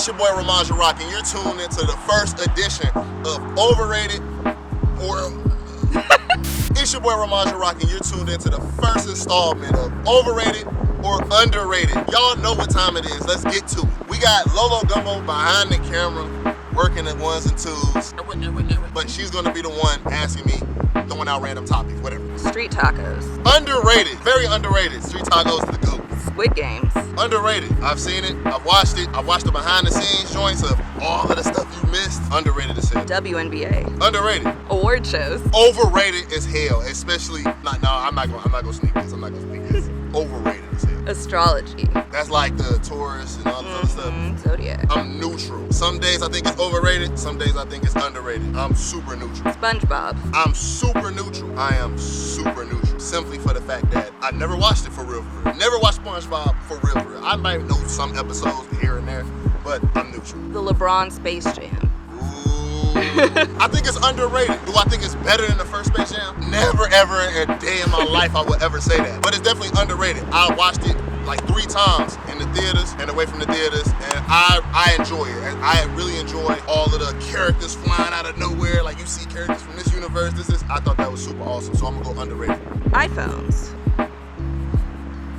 It's your boy Ramaj and you're tuned into the first edition of Overrated It's your boy Ramaj and you're tuned into the first installment of Overrated or Underrated. Y'all know what time it is. Let's get to it. We got Lolo Gumbo behind the camera, working at ones and twos. But she's gonna be the one asking me, throwing out random topics, whatever. Street tacos. Underrated, very underrated. Street tacos is the goat. Squid games. Underrated. I've seen it. I've watched it. I've watched the behind the scenes joints of all of the stuff you missed. Underrated as hell. WNBA. Underrated. Award shows. Overrated as hell. Especially I'm not gonna sneak this. Overrated as hell. Astrology. That's like the Taurus and all this other stuff. Zodiac. I'm neutral. Some days I think it's overrated. Some days I think it's underrated. I'm super neutral. SpongeBob. I'm super neutral. I am super neutral. Simply for the fact that I never watched it for real. Never watched SpongeBob for real. I might know some episodes here and there, but I'm neutral. The LeBron Space Jam. I think it's underrated. Do I think it's better than the first Space Jam? Never ever in a day in my life I would ever say that. But it's definitely underrated. I watched it like 3 times in the theaters and away from the theaters, and I enjoy it. And I really enjoy all of the characters flying out of nowhere. Like you see characters from this universe. I thought that was super awesome. So I'm gonna go underrated. iPhones.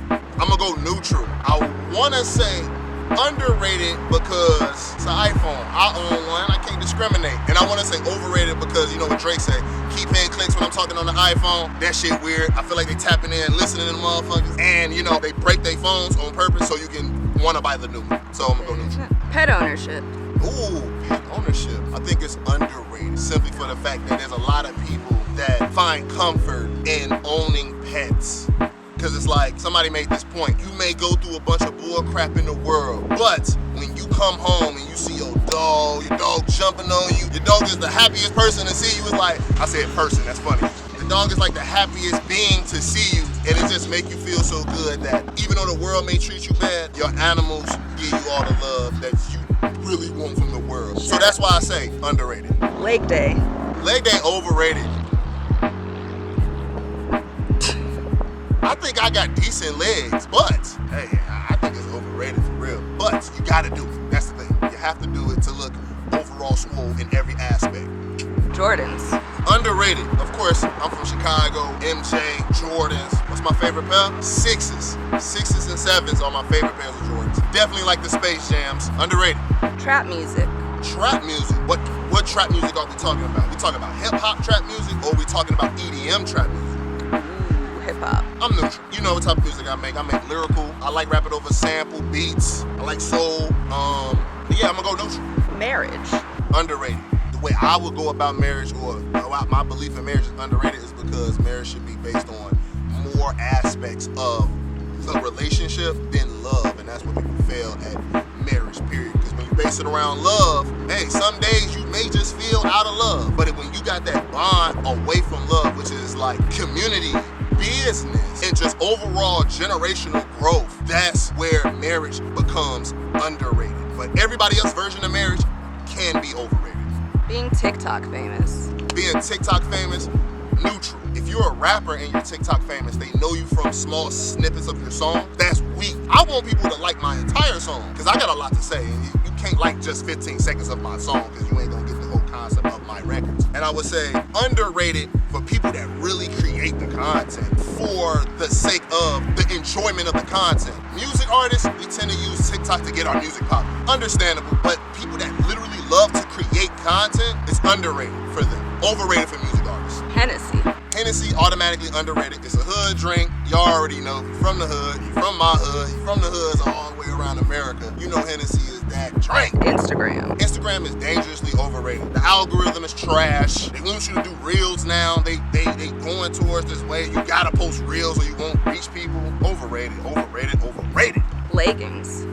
I'm gonna go neutral. I wanna say underrated because it's an iPhone. I own one. I can't discriminate. And I want to say overrated because you know what Drake said. Keypad clicks when I'm talking on the iPhone. That shit weird. I feel like they tapping in, listening to them motherfuckers. And you know they break their phones on purpose so you can want to buy the new one. So I'm gonna go neutral. Pet ownership. Ooh, pet ownership. I think it's underrated simply for the fact that there's a lot of people that find comfort in owning pets. Because it's like, somebody made this point, you may go through a bunch of bull crap in the world, but when you come home and you see your dog jumping on you, your dog is the happiest person to see you. It's like, I said person, that's funny. The dog is like the happiest being to see you, and it just make you feel so good that even though the world may treat you bad, your animals give you all the love that you really want from the world. So that's why I say underrated. Leg day. Leg day overrated. I think I got decent legs, but hey, I think it's overrated for real. But you gotta do it. That's the thing. You have to do it to look overall swole in every aspect. Jordans. Underrated. Of course, I'm from Chicago. MJ, Jordans. What's my favorite pair? 6s. 6s and 7s are my favorite pairs of Jordans. Definitely like the Space Jams. Underrated. Trap music. Trap music. What trap music are we talking about? We talking about hip hop trap music, or are we talking about EDM trap music? Hip hop. I'm neutral. You know what type of music I make. I make lyrical. I like rapping over sample beats. I like soul. Yeah, I'm gonna go neutral. Marriage. Underrated. The way I would go about marriage, or my belief in marriage is underrated, is because marriage should be based on more aspects of the relationship than love, and that's what people fail at marriage, period. Because when you base it around love, hey, some days you may just feel out of love, but when you got that bond away from love, which is like community, business, and just overall generational growth, that's where marriage becomes underrated. But everybody else's version of marriage can be overrated. Being TikTok famous. Being TikTok famous, neutral. If you're a rapper and you're TikTok famous, they know you from small snippets of your song, that's weak. I want people to like my entire song, because I got a lot to say, and you can't like just 15 seconds of my song, because you ain't gonna get the whole concept of my records. And I would say underrated for people that really create the content for the sake of the enjoyment of the content. Music artists, we tend to use TikTok to get our music popping. Understandable, but people that literally love to create content, it's underrated for them. Overrated for music artists. Hennessy automatically underrated. It's a hood drink. Y'all already know. You're from the hood. You're from my hood. You're from the hoods all the way around America. You know Hennessy is that drink. Instagram is dangerously overrated. The algorithm is trash. They want you to do reels now. They going towards this way. You gotta post reels or you won't reach people. Overrated. Leggings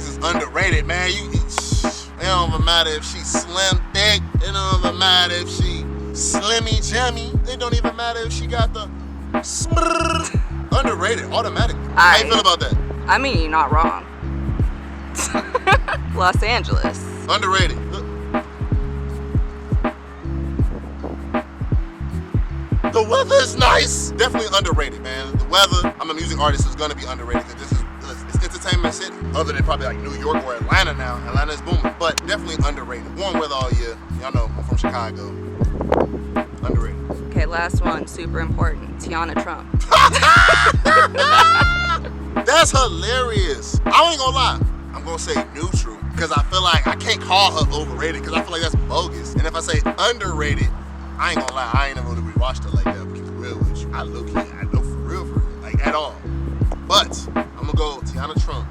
is underrated, man. It don't even matter if she slim thick. It don't even matter if she slimmy jammy. It don't even matter if she got the underrated automatically. How you feel about that? I mean, you're not wrong. Los Angeles. Underrated. The weather is nice. Definitely underrated, man. The weather, I'm a music artist, is gonna be underrated because it's entertainment city, other than probably like New York or Atlanta now. Atlanta's booming, but definitely underrated. Warm weather all year. Y'all know I'm from Chicago. Underrated. Okay, last one, super important. Teanna Trump. That's hilarious. I ain't gonna lie. I'm gonna say neutral because I feel like I can't call her overrated because I feel like that's bogus. And if I say underrated, I ain't gonna lie. I ain't never really watched her like that. But keep it real with you. I know for real, like at all. But I'm gonna go Teanna Trump.